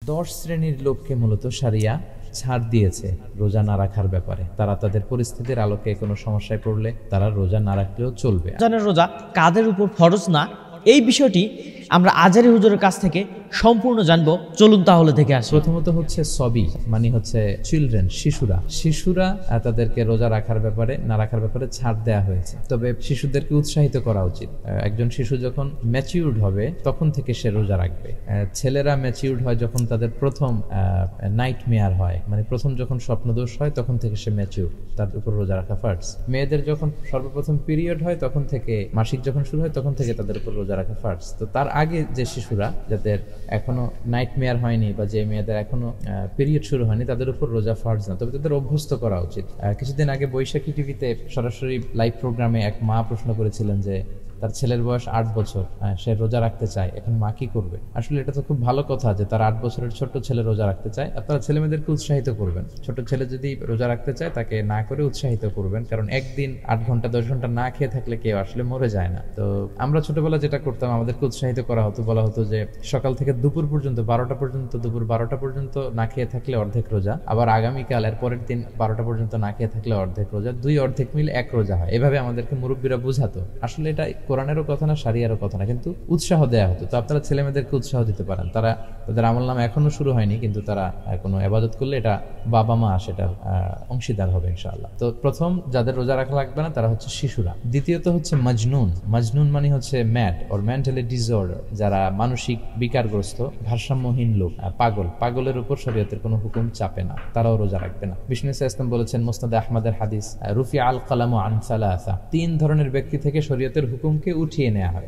10 শ্রেণীর লোককে মূলত শারিয়া ছাড় দিয়েছে রোজা না রাখার ব্যাপারে। তারা তাদের পরিস্থিতির আলোকে কোনো সমস্যায় পড়লে তারা রোজা না রাখলেও চলবে। রোজা কাদের উপর ফরজ না, এই বিষয়টি আমরা আজহারী হুজুরের কাছ থেকে সম্পূর্ণ জানবো। চলুন তাহলে দেখে আসি। প্রথমত হচ্ছে সবি, মানে হচ্ছে চিলড্রেন, শিশুরা তাদেরকে রোজা রাখার ব্যাপারে না রাখার ব্যাপারে ছাড় দেওয়া হয়েছে। তবে শিশুদেরকে উৎসাহিত করা উচিত। একজন শিশু যখন ম্যাচিউরড হবে তখন থেকে সে রোজা রাখবে। ছেলেরা ম্যাচিউরড হয় যখন তাদের প্রথম নাইট মেয়ার হয়, মানে প্রথম যখন স্বপ্নদোষ হয় তখন থেকে সে ম্যাচিউরড, তার উপর রোজা রাখা ফার্জ। মেয়েদের যখন সর্বপ্রথম পিরিয়ড হয় তখন থেকে, মাসিক যখন শুরু হয় তখন থেকে তাদের উপর রোজা রাখা ফার্জ। তো তার আগে যে শিশুরা, যাদের এখনো নাইট মেয়ার হয়নি বা যে মেয়েদের এখনো পিরিয়ড শুরু হয়নি, তাদের উপর রোজা ফার্জ না, তবে তাদের অভ্যস্ত করা উচিত। কিছুদিন আগে বৈশাখী টিভিতে সরাসরি লাইভ প্রোগ্রামে এক মা প্রশ্ন করেছিলেন যে তার ছেলের বয়স 8 বছর, সে রোজা রাখতে চায়, এখন মা কি করবে? আসলে এটা তো খুব ভালো কথা যে তার 8 বছরের ছোট্ট ছেলে রোজা রাখতে চায়। আপনারা ছেলে মেয়েদেরকে উৎসাহিত করবেন। ছোট ছেলে যদি রোজা রাখতে চায় তাকে না করে উৎসাহিত করবেন, কারণ একদিন 8 ঘন্টা 10 ঘন্টা না খেয়ে থাকলে কেউ আসলে মরে যায় না। তো আমরা ছোটবেলা যেটা করতাম, আমাদেরকে উৎসাহিত করা হতো, বলা হতো যে সকাল থেকে দুপুর পর্যন্ত, 12টা পর্যন্ত, দুপুর 12টা পর্যন্ত না খেয়ে থাকলে অর্ধেক রোজা, আবার আগামীকাল এর পরের দিন 12টা পর্যন্ত না খেয়ে থাকলে অর্ধেক রোজা, 2 অর্ধেক মিলে 1 রোজা হয়। এভাবে আমাদেরকে মুরব্বীরা বুঝাতো। আসলে এটা কোরআনেরও কথা না, শারিয়ারও কথা না, কিন্তু উৎসাহ দেওয়া হতো। তো আপনারা ছেলে মেয়েদেরকে উৎসাহ দিতে পারেন। তারা, তাদের আমল নামা এখনো শুরু হয়নি, কিন্তু তারা কোনো ইবাদত করলে এটা বাবা মা সেটার অংশীদার হবে ইনশাআল্লাহ। তো প্রথম যাদের রোজা রাখা লাগবে না তারা হচ্ছে শিশুরা। দ্বিতীয়ত হচ্ছে মাজনুন মানে হচ্ছে ম্যাড অর মেন্টালি ডিসঅর্ডার, যারা মানসিক বিকারগ্রস্ত, ভারসাম্যহীন লোক, পাগলের উপর শরীয়তের কোনো হুকুম চাপে না, তারাও রোজা রাখবে না। বিষ্ণু ইসলাম বলেছেন মুসনাদে আহমদের হাদিস, রুফি আল কালামু আন সালাসা, 3 ধরনের ব্যক্তি থেকে শরীয়তের হুকুমকে উঠিয়ে নেওয়া হয়।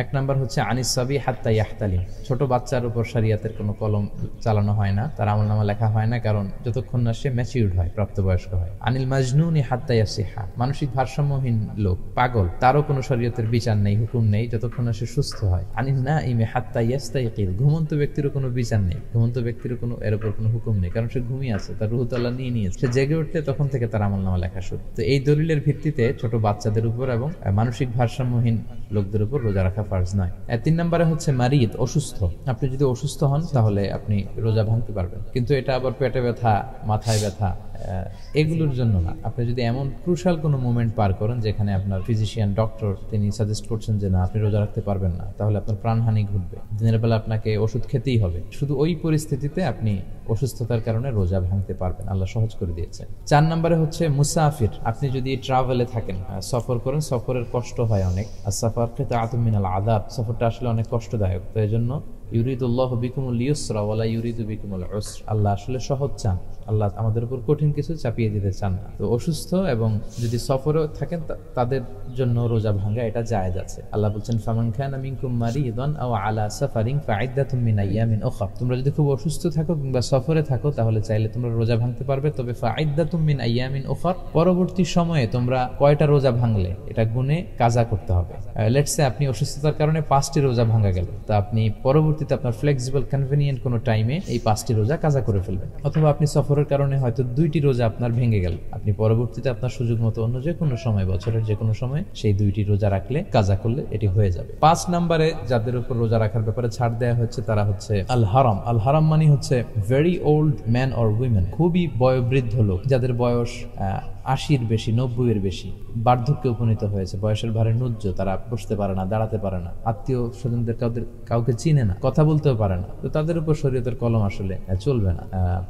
1 নাম্বার হচ্ছে আনিস সাবি হাত্তা ইয়াহতালিম, ছোট বাচ্চার উপর শরীয়তের কোনো কলম চালানো হয় না, তার আমলনামা লেখা হয় না, কারণ যতক্ষণ না সে ম্যাচিউরড হয়, প্রাপ্তবয়স্ক হয়। আনিল মাজনুনি হাত্তা ইয়াসিহা, মানসিক ভারসাম্যহীন লোক, পাগল, তারও কোনো শরীয়তের বিচার নেই, হুকুম নেই, যতক্ষণ না সে সুস্থ হয়। আনিল নাইমি হাত্তা ইয়াস্তাইকিল, ঘুমন্ত ব্যক্তিরও কোনো বিচার নেই, ঘুমন্ত ব্যক্তিরও কোনো এর উপর কোনো হুকুম নেই, কারণ সে ঘুমিয়ে আছে, তার রুহ তো আল্লাহ নিয়ে নিয়েছে। সে জেগে উঠলে তখন থেকে তার আমলনামা লেখা শুরু। তো এই দলিলের ভিত্তিতে ছোট বাচ্চাদের উপর এবং মানসিক ভারসাম্যহীন লোকদের উপর রোজা রাখা ফার্জ নয়। 3 নম্বরে হচ্ছে মারিদ, অসুস্থ। আপনি যদি অসুস্থ হন তাহলে আপনি রোজা ভাঙতে পারবেন, কিন্তু এটা আবার পেটে ব্যথা, মাথায় ব্যথা, এগুলোর জন্য না। আপনি যদি এমন ক্রুশাল কোনো মোমেন্ট পার করেন যেখানে আপনার ফিজিশিয়ান, ডক্টর তিনি সাজেস্ট করছেন যে না আপনি রোজা রাখতে পারবেন না, তাহলে আপনার প্রাণহানি ঘটবে, দিনের বেলা আপনাকে ওষুধ খেতেই হবে, শুধু ওই পরিস্থিতিতে আপনি অসুস্থতার কারণে রোজা ভাঙতে পারবেন, আল্লাহ সহজ করে দিয়েছেন। 4 নম্বরে হচ্ছে মুসাফির, আপনি যদি ট্রাভেলে থাকেন, সফর করেন, সফরের কষ্ট হয় অনেক, আর সফর কিতাআতুম মিনাল আযাব, সফরটা আসলে অনেক কষ্টদায়ক। তো এজন্য ইউরিদুল্লাহু বিকুমুল ইউসরা ওয়ালা ইউরিদু বিকুমুল উসর, আল্লাহ আসলে সহজ চান, আল্লাহ আমাদের উপর কঠিন কিছু চাপিয়ে দিতে চান না। তো অসুস্থ এবং যদি সফরে থাকেন তাদের জন্য রোজা ভাঙা এটা জায়েজ আছে। আল্লাহ বলছেন ফামান কানা মিনকুম মারিদান আও আলা সাফারিন ফাইদ্দাতুম মিন আইয়ামিন উখরা, তোমরা যদি খুব অসুস্থ থাকো কিংবা সফরে থাকো তাহলে চাইলে তোমরা রোজা ভাঙতে পারবে, তবে ফাইদ্দাতুম মিন আইয়ামিন উখরা, পরবর্তী সময়ে তোমরা কয়টা রোজা ভাঙলে এটা গুনে কাজা করতে হবে। লেটস সে আপনি অসুস্থতার কারণে 5টি রোজা ভাঙা গেল, তা আপনি পরবর্তীতে আপনার ফ্লেক্সিবল কনভেনিয়েন্ট কোনো টাইমে এই 5টি রোজা কাজা করে ফেলবেন। অথবা আপনি সফরের কারণে হয়তো 2টি রোজা আপনার ভেঙে গেল, আপনি পরবর্তীতে আপনার সুযোগ মতো অন্য যে কোনো সময়, বছরের যে কোনো সময় সেই 2টি রোজা রাখলে, কাজা করলে এটি হয়ে যাবে। 5 নম্বরে যাদের উপর রোজা রাখার ব্যাপারে ছাড় দেওয়া হচ্ছে তারা হচ্ছে আল হারাম। আল হারাম মানে হচ্ছে very old man or women, খুবই বয়োবৃদ্ধ লোক, যাদের বয়স 80-এর বেশি, 90-এর বেশি, বার্ধক্যে উপনীত হয়েছে, বয়সের ভারে নুজ্জ, তারা বসতে পারে না, দাঁড়াতে পারে না, আত্মীয় স্বজনদের কাউকে চিনে না, কথা বলতেও পারে না। তো তাদের উপর শরীয়তের কলম আসলে চলবে না।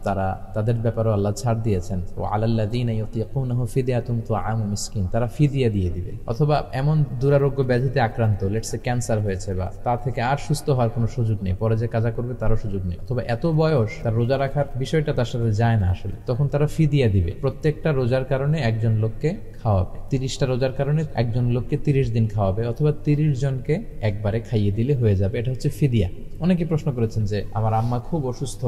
তারা, তাদের ব্যাপারেও আল্লাহ ছাড় দিয়েছেন, ওয়া আলাল্লাযীনা ইউতীকুনাহু ফিদিয়াতুন তুআমু মিসকিন, তারা ফিদিয়া দিয়ে দিবে। অথবা এমন দুরারোগ্য ব্যাধিতে আক্রান্ত, লেটস সে ক্যান্সার হয়েছে, বা তা থেকে আর সুস্থ হওয়ার কোনো সুযোগ নেই, পরে যে কাজা করবে তারও সুযোগ নেই, অথবা এত বয়স তার রোজা রাখার বিষয়টা তার সাথে যায় না আসলে, তখন তারা ফিদিয়া দিবে। প্রত্যেকটা রোজার কারণে একজন লোককে খাওয়াবে, 30টা রোজার কারণে একজন লোককে 30 দিন খাওয়াবে, অথবা 30 জনকে একবারে খাইয়ে দিলে হয়ে যাবে, এটা হচ্ছে ফিদিয়া। অনেকে প্রশ্ন করেছেন যে আমার আম্মা খুব অসুস্থ,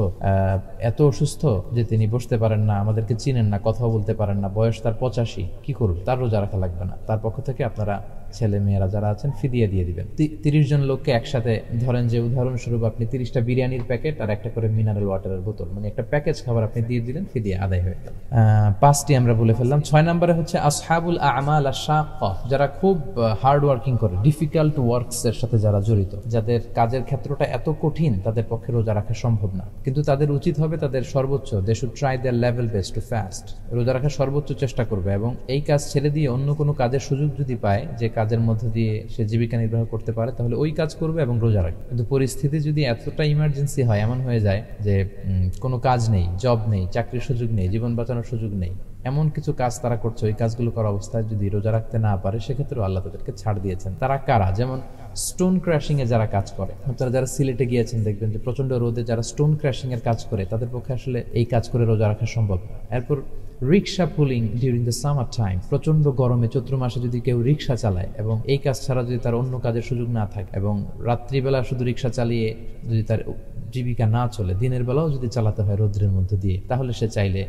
এত অসুস্থ যে তিনি বসতে পারেন না, আমাদেরকে চিনেন না, কথাও বলতে পারেন না, বয়স তার 85, কি করবে? তার রোজা রাখা লাগবে না। তার পক্ষ থেকে আপনারা ছেলে মেয়েরা যারা আছেন ফিদিয়া দিয়ে দিবেন। 30 জন লোককে একসাথে ধরেন যে উদাহরণস্বরূপ আপনি 30টা বিরিয়ানির প্যাকেট আর একটা করে মিনারেল ওয়াটারের বোতল, মানে একটা প্যাকেজ খাবার আপনি দিয়ে দিলেন, ফিদিয়া আদায় হয়ে গেল। 5টি আমরা বলে ফেললাম। 6 নম্বরে হচ্ছে আসহাবুল আমাল আশ-শাক্কা, যারা খুব হার্ড ওয়ার্কিং করে, ডিফিকাল্ট ওয়ার্কস এর সাথে যারা জড়িত, যাদের কাজের ক্ষেত্রটা এত কঠিন তাদের পক্ষে রোজা রাখা সম্ভব না, কিন্তু তাদের উচিত হবে তাদের সর্বোচ্চ, they should try their level best to fast, রোজা রাখার সর্বোচ্চ চেষ্টা করবে এবং এই কাজ ছেড়ে দিয়ে অন্য কোনো কাজের সুযোগ যদি পায়, যে কাজের মধ্যে দিয়ে সে জীবিকা নির্বাহ করতে পারে, তাহলে ওই কাজ করবে এবং রোজা রাখবে। কিন্তু পরিস্থিতি যদি এতটা ইমার্জেন্সি হয়, এমন হয়ে যায় যে কোনো কাজ নেই, জব নেই, চাকরির সুযোগ নেই, জীবন বাঁচানোর সুযোগ নেই, এমন কিছু কাজ তারা করছে, ওই কাজগুলো করা অবস্থায় যদি রোজা রাখতে না পারে, সেক্ষেত্রে আল্লাহ তাদেরকে ছাড় দিয়েছেন। তারা কারা? যেমন স্টোন ক্র্যাশিং এ যারা কাজ করে, আপনারা যারা সিলেটে গিয়েছেন দেখবেন যে প্রচন্ড রোদে যারা স্টোন ক্র্যাশিং এর কাজ করে, তাদের পক্ষে আসলে এই কাজ করে রোজা রাখা সম্ভব না। এরপর rickshaw pooling during the summer time, প্রচন্ড গরমে চৈত্র মাসে যদি কেউ রিক্সা চালায় এবং এই কাজ ছাড়া যদি তার অন্য কাজের সুযোগ না থাকে এবং রাত্রিবেলা শুধু রিক্সা চালিয়ে যদি তার জীবিকা না চলে, দিনের বেলাও যদি চালাতে হয় রোদ্রের মধ্যে দিয়ে, তাহলে সে চাইলে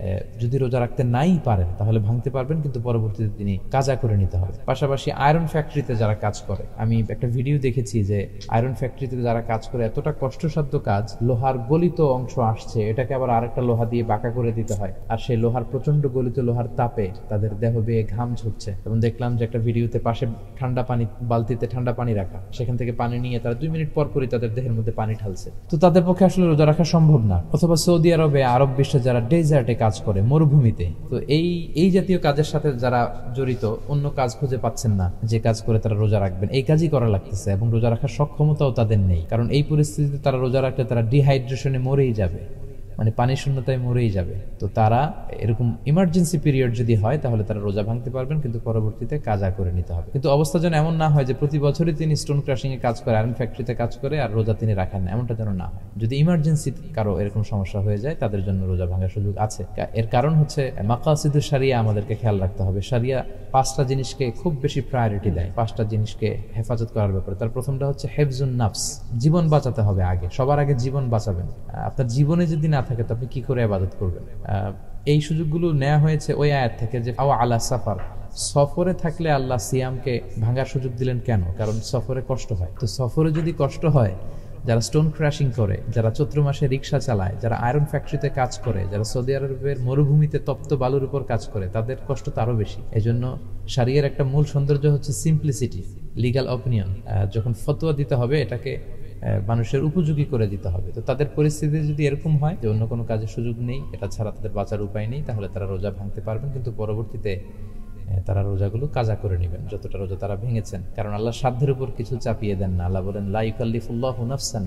যদি রোজা রাখতে নাই পারেন তাহলে ভাঙতে পারবেন, কিন্তু পরবর্তীতে তিনি কাজা করে নিতে হবে। পাশাপাশি আয়রন ফ্যাক্টরিতে যারা কাজ করে, আমি একটা ভিডিও দেখেছি যে আয়রন ফ্যাক্টরিতে যারা কাজ করে, এতটা কষ্টসাধ্য কাজ, লোহার গলিত অংশ আসছে, এটাকে আবার আরেকটা লোহা দিয়ে বাঁকা করে দিতে হয়, আর সেই লোহার প্রচন্ড গলিত লোহার তাপে তাদের দেহ বেয়ে ঘাম ঝরছে। এবং দেখলাম যে একটা ভিডিওতে পাশে ঠান্ডা পানি, বালতিতে ঠান্ডা পানি রাখা, সেখান থেকে পানি নিয়ে তারা 2 মিনিট পর পরই তাদের দেহের মধ্যে পানি ঢালছে। তো তাদের পক্ষে আসলে রোজা রাখা সম্ভব না। অথবা সৌদি আরবে, আরব বিশ্বে যারা ডেজার্টে কাজ করে, মরুভূমিতে, তো এই জাতীয় কাজের সাথে যারা জড়িত, অন্য কাজ খুঁজে পাচ্ছেন না যে কাজ করে তারা রোজা রাখবেন, এই কাজই করা লাগতেছে এবং রোজা রাখার সক্ষমতাও তাদের নেই, কারণ এই পরিস্থিতিতে তারা রোজা রাখলে তারা ডিহাইড্রেশনে মরেই যাবে, মানে পানি শূন্যতায় মরেই যাবে। তো তারা এরকম ইমার্জেন্সি পিরিয়ড যদি হয় তাহলে তারা রোজা ভাঙতে পারবেন, কিন্তু পরবর্তীতে কাজা করে নিতে হবে। কিন্তু অবস্থা যেন এমন না হয় যে প্রতি বছরই তিনি স্টোন ক্রাশিং এ কাজ করে, আয়রন ফ্যাক্টরিতে কাজ করে আর রোজা তিনি রাখেন না, এমনটা যেন না হয়। যদি ইমার্জেন্সি কারো এরকম সমস্যা হয়ে যায়, তাদের জন্য রোজা ভাঙার সুযোগ আছে। এর কারণ হচ্ছে মাকাসিদুশ শারিয়া আমাদেরকে খেয়াল রাখতে হবে। শারিয়া 5টা জিনিসকে খুব বেশি প্রায়োরিটি দেয়, 5টা জিনিসকে হেফাজত করার ব্যাপারে। তার প্রথমটা হচ্ছে হেফজুন নাফস, জীবন বাঁচাতে হবে আগে, সবার আগে জীবন বাঁচাবেন। আপনার জীবনে যদি না থাকে তো আপনি কি করে ইবাদত করবেন? এই সুযোগগুলো নেওয়া হয়েছে ওই আয়াত থেকে যে আও আলা সাফার, সফরে থাকলে আল্লাহ সিয়ামকে ভাঙার সুযোগ দিলেন কেন? কারণ সফরে কষ্ট হয়। তো সফরে যদি কষ্ট হয়, যারা স্টোন ক্র্যাশিং করে, যারা চৈত্র মাসে রিক্সা চালায়, যারা আয়রন ফ্যাক্টরিতে কাজ করে, যারা সৌদি আরবের মরুভূমিতে তপ্ত বালুর উপর কাজ করে, তাদের কষ্ট তো আরো বেশি। এজন্য শারিয়ার একটা মূল সৌন্দর্য হচ্ছে সিম্পলিসিটি, লিগ্যাল অপিনিয়ন। যখন ফতোয়া দিতে হবে এটাকে মানুষের উপযোগী করে দিতে হবে। তো তাদের পরিস্থিতি যদি এরকম হয় যে অন্য কোনো কাজের সুযোগ নেই, এটা ছাড়া তাদের বাঁচার উপায় নেই, তাহলে তারা রোজা ভাঙতে পারবেন, কিন্তু পরবর্তীতে তারা রোজাগুলো কাজা করে নেবেন, যতটা রোজা তারা ভেঙেছেন। কারণ আল্লাহ সাধ্যের উপর কিছু চাপিয়ে দেন না। আল্লাহ বলেন লা ইউকাল্লিফুল্লাহু নাফসান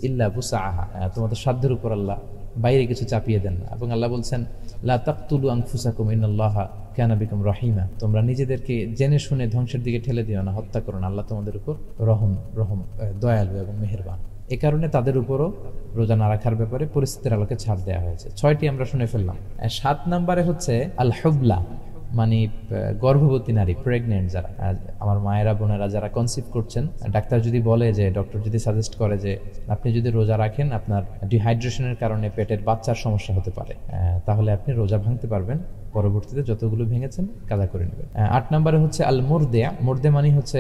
ইল্লা বুসআহা, তোমাদের সাধ্যের উপর আল্লাহ বাইরে কিছু চাপিয়ে দেন না। এবং আল্লাহ বলছেন লা তাকতুলু আনফুসাকুম ইন্নাল্লাহা কানা বিকুম রহিমা, তোমরা নিজেদেরকে জেনে শুনে ধ্বংসের দিকে ঠেলে দিও না, হত্যা করো না, আল্লাহ তোমাদের উপর রহম দয়ালু এবং মেহেরবান। এ কারণে তাদের উপরও রোজা না রাখার ব্যাপারে পরিস্থিতির আলোকে ছাড় দেওয়া হয়েছে। 6টি আমরা শুনে ফেললাম। 7 নম্বরে হচ্ছে আল হুবলা, মানে গর্ভবতী নারী, প্রেগনেন্ট যারা, আমার মায়েরা বোনেরা যারা কনসিভ করছেন, ডাক্তার যদি বলে যে, ডক্টর যদি সাজেস্ট করে যে আপনি যদি রোজা রাখেন আপনার ডিহাইড্রেশনের কারণে পেটের বাচ্চার সমস্যা হতে পারে, তাহলে আপনি রোজা ভাঙতে পারবেন, পরবর্তীতে যতগুলো ভেঙেছেন কাজা করে নেবেন। 8 নম্বরে হচ্ছে আল মুরদে, মুরদে মানে হচ্ছে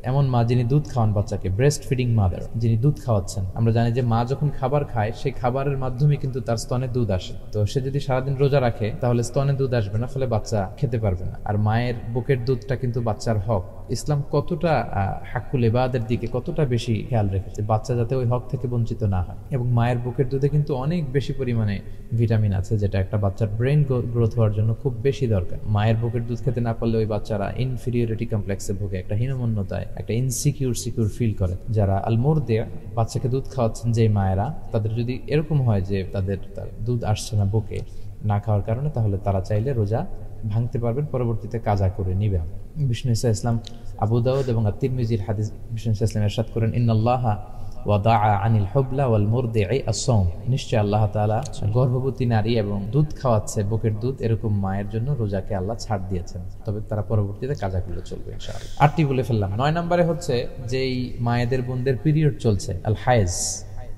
এমন মা যিনি দুধ খাওয়ান বাচ্চাকে, ব্রেস্ট ফিডিং মাদার, যিনি দুধ খাওয়াচ্ছেন। আমরা জানি যে মা যখন খাবার খায়, সেই খাবারের মাধ্যমে কিন্তু তার স্তনে দুধ আসে। তো সে যদি সারাদিন রোজা রাখে তাহলে স্তনে দুধ আসবে না, ফলে বাচ্চা খেতে পারবে না। আর মায়ের বুকের দুধটা কিন্তু বাচ্চার হক। ইসলাম কতটা হাক্কুল ইবাদের দিকে কতটা বেশি খেয়াল রেখেছে, বাচ্চা যাতে ওই হক থেকে বঞ্চিত না হয়। এবং মায়ের বুকের দুধে কিন্তু অনেক বেশি পরিমাণে ভিটামিন আছে, যেটা একটা বাচ্চার ব্রেন গ্রোথ হওয়ার জন্য খুব বেশি দরকার। মায়ের বুকের দুধ খেতে না পারলে ওই বাচ্চারা ইনফিরিয়রিটি কমপ্লেক্সে ভোগে, একটা হীনমন্যতায়, একটা সিকিউর ফিল করে। যারা আলমোর দেয়া বাচ্চাকে দুধ খাওয়াচ্ছেন যে মায়েরা, তাদের যদি এরকম হয় যে তাদের দুধ আসছে না বুকে না খাওয়ার কারণে, তাহলে তারা চাইলে রোজা ভাঙতে পারবেন, পরবর্তীতে কাজা করে নিবেন। বিষ্ণু ইসা ইসলাম আবু দাউদ এবং তিরমিজির হাদিস বিষ্ণু ইসা ইসলাম ইরশাদ করেন ইন্নাল্লাহা ওয়াদাআ আনিল হুবলা ওয়াল মুরদি'i আস-সাওম, নিশ্চয় আল্লাহ তাআলা গর্ভবতী নারী এবং দুধ খাওয়াচ্ছে বুকের দুধ এরকম মায়ের জন্য রোজাকে আল্লাহ ছাড় দিয়েছেন, তবে তারা পরবর্তীতে কাজা করলে চলবে ইনশাআল্লাহ। 8টি বলে ফেললাম। 9 নম্বরে হচ্ছে যেই মায়েদের বোনদের পিরিয়ড চলছে, আল হায়েজ,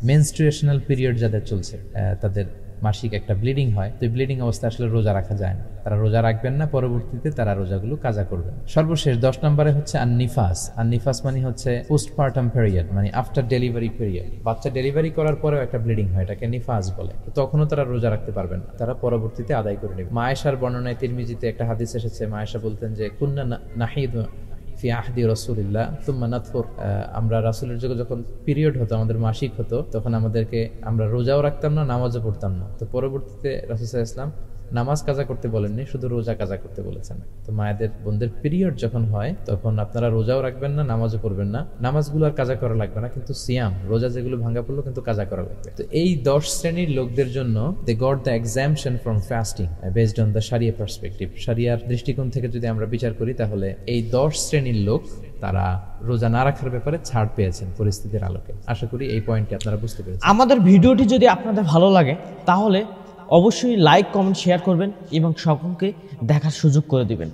মেনস্ট্রুয়েশনাল পিরিয়ড যাদের চলছে, তাদের মাসিক একটা ব্লিডিং হয়, তো ব্লিডিং অবস্থায় আসলে রোজা রাখা যায় না, তারা রোজা রাখবেন না, পরবর্তীতে তারা রোজাগুলো কাজা করবেন। সর্বশেষ 10 নম্বরে হচ্ছে আননিফাস। আননিফাস মানে হচ্ছে পোস্টপার্টাম পিরিয়ড, মানে আফটার ডেলিভারি পিরিয়ড। বাচ্চা ডেলিভারি করার পরেও একটা ব্লিডিং হয়, এটাকে নিফাস বলে। তখনও তারা রোজা রাখতে পারবেন না, তারা পরবর্তীতে আদায় করে নেবে। মা আয়েশার বর্ণনায় তিরমিজিতে একটা হাদিস এসেছে, মা আয়েশা বলতেন যে কুন্না নাহিদু ফি আহদি রাসূলিল্লাহ সুম্মা নাতফুর, আমরা রাসূলের যুগে যখন পিরিয়ড হতো, আমাদের মাসিক হতো, তখন আমরা রোজাও রাখতাম না, নামাজও পড়তাম না। তো পরবর্তীতে রাসূল সাল্লাল্লাহু আলাইহি ওয়াসাল্লাম নামাজ কাজা করতে বলেননি, শুধু রোজা কাজা করতে বলেছেন। তো মায়েদের বোনদের পিরিয়ড যখন হয় তখন আপনারা রোজাও রাখবেন না, নামাজও পড়বেন না। নামাজগুলো আর কাজা করা লাগবে না, কিন্তু সিয়াম, রোজা যেগুলো ভাঙা পড়লো কিন্তু কাজা করা লাগবে। তো এই 10 শ্রেণীর লোকদের জন্য they got the exemption from fasting based on the sharia perspective. শারিয়ার দৃষ্টিকোণ থেকে যদি আমরা বিচার করি, তাহলে এই 10 শ্রেণীর লোক তারা রোজা না রাখার ব্যাপারে ছাড় পেয়েছেন পরিস্থিতির আলোকে। আশা করি এই পয়েন্টটি আপনারা বুঝতে পেরেছেন। আমাদের ভিডিওটি যদি আপনাদের ভালো লাগে তাহলে অবশ্যই লাইক, কমেন্ট, শেয়ার করবেন এবং সকলকে দেখার সুযোগ করে দিবেন।